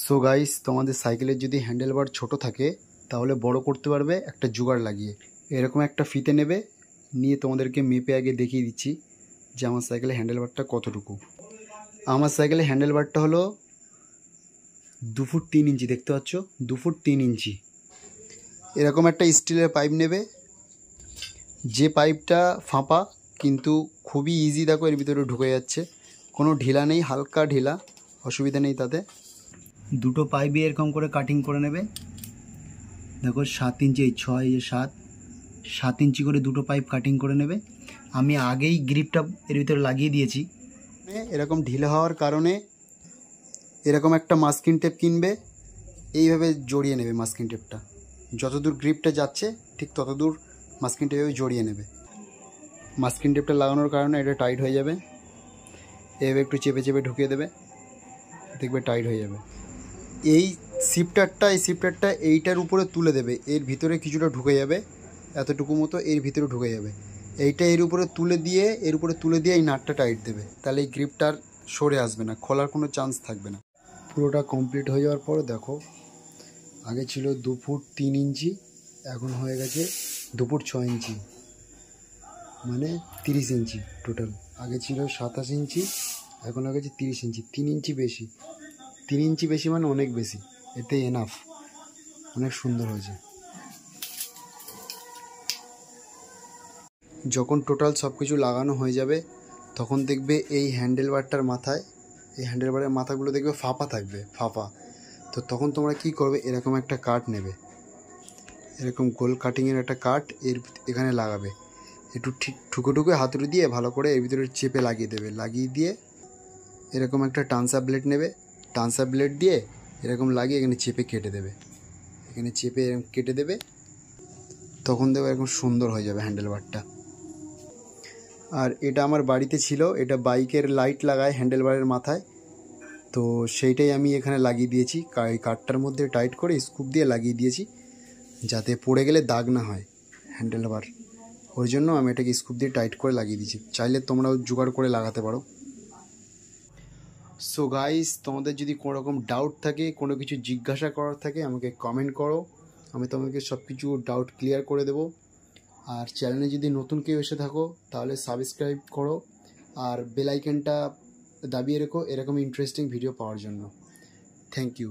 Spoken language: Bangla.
সো গাইস, তোমাদের সাইকেলের যদি হ্যান্ডেল বার ছোটো থাকে তাহলে বড় করতে পারবে একটা জোগাড় লাগিয়ে। এরকম একটা ফিতে নেবে, নিয়ে তোমাদেরকে মেপে আগে দেখিয়ে দিচ্ছি যে আমার সাইকেলের হ্যান্ডেল বারটা কতটুকু। আমার সাইকেলের হ্যান্ডেল বারটা হলো 2 ফুট 3 ইঞ্চি, দেখতে পাচ্ছ, 2 ফুট 3 ইঞ্চি। এরকম একটা স্টিলের পাইপ নেবে, যে পাইপটা ফাঁপা কিন্তু খুবই ইজি, দেখো এর ভিতরে ঢুকে যাচ্ছে, কোনো ঢিলা নেই, হালকা ঢিলা, অসুবিধা নেই তাতে। দুটো পাইপই এরকম করে কাটিং করে নেবে, দেখো 7 ইঞ্চি, 6 7 ইঞ্চি করে দুটো পাইপ কাটিং করে নেবে। আমি আগেই গ্রিপটা এর ভিতরে লাগিয়ে দিয়েছি। এরকম ঢিলা হওয়ার কারণে এরকম একটা মাস্কিং টেপ কিনবে, এইভাবে জড়িয়ে নেবে মাস্কিং টেপটা, যতদূর গ্রিপটা যাচ্ছে ঠিক ততদূর মাস্কিং টেপে জড়িয়ে নেবে। মাস্কিং টেপটা লাগানোর কারণে এটা টাইট হয়ে যাবে, এভাবে একটু চেপে চেপে ঢুকিয়ে দেবে, দেখবে টাইট হয়ে যাবে। এই শিফটারটা এইটার উপরে তুলে দেবে, এর ভিতরে কিছুটা ঢুকে যাবে, এতটুকু মতো এর ভিতরে ঢুকে যাবে। এইটা এর উপরে তুলে দিয়ে এই নাটটা টাইট দেবে, তাহলে এই গ্রিপটার সরে আসবে না, খোলার কোনো চান্স থাকবে না। পুরোটা কমপ্লিট হয়ে যাওয়ার পর দেখো, আগে ছিল 2 ফুট 3 ইঞ্চি, এখন হয়ে গেছে 2 ফুট 6 ইঞ্চি, মানে 30 ইঞ্চি টোটাল। আগে ছিল 27 ইঞ্চি, এখন হয়ে গেছে 30 ইঞ্চি, 3 ইঞ্চি বেশি। 3 ইঞ্চি বেশি মানে অনেক বেশি, এতে এনাফ, অনেক সুন্দর হয়েছে। যখন টোটাল সব কিছু লাগানো হয়ে যাবে তখন দেখবে এই হ্যান্ডেল বারের মাথাগুলো দেখবে ফাঁপা থাকবে, তো তখন তোমরা কি করবে, এরকম একটা কাঠ নেবে, এরকম গোল কাটিংয়ের একটা কাঠ এখানে লাগাবে, একটু ঠিক ঠুকে হাতুড়ি দিয়ে ভালো করে এর ভিতরে চেপে লাগিয়ে দেবে, লাগিয়ে দিয়ে এরকম একটা টানসা ব্লেড দিয়ে এরকম লাগিয়ে এখানে চেপে কেটে দেবে, তখন দেখবে এরকম সুন্দর হয়ে যাবে হ্যান্ডেল বারটা। আর এটা আমার বাড়িতে ছিল, এটা বাইকের লাইট লাগায় হ্যান্ডেল বারের মাথায়, তো সেইটাই আমি এখানে লাগিয়ে দিয়েছি, কাঠটার মধ্যে টাইট করে স্ক্রু দিয়ে লাগিয়ে দিয়েছি, যাতে পড়ে গেলে দাগ না হয় হ্যান্ডেল বার, ওই জন্য আমি এটাকে স্ক্রু দিয়ে টাইট করে লাগিয়ে দিয়েছি। চাইলে তোমরাও জোগাড় করে লাগাতে পারো। সো গাইস, তোমাদের যদি কোনো রকম ডাউট থাকে, কোনো কিছু জিজ্ঞাসা করার থাকে, আমাকে কমেন্ট করো, আমি তোমাকে সব কিছু ডাউট ক্লিয়ার করে দেবো। আর চ্যানেলে যদি নতুন কেউ এসে থাকো তাহলে সাবস্ক্রাইব করো, আর বেল আইকনটা দাবিয়ে রেখো এরকম ইন্টারেস্টিং ভিডিও পাওয়ার জন্য। Thank you.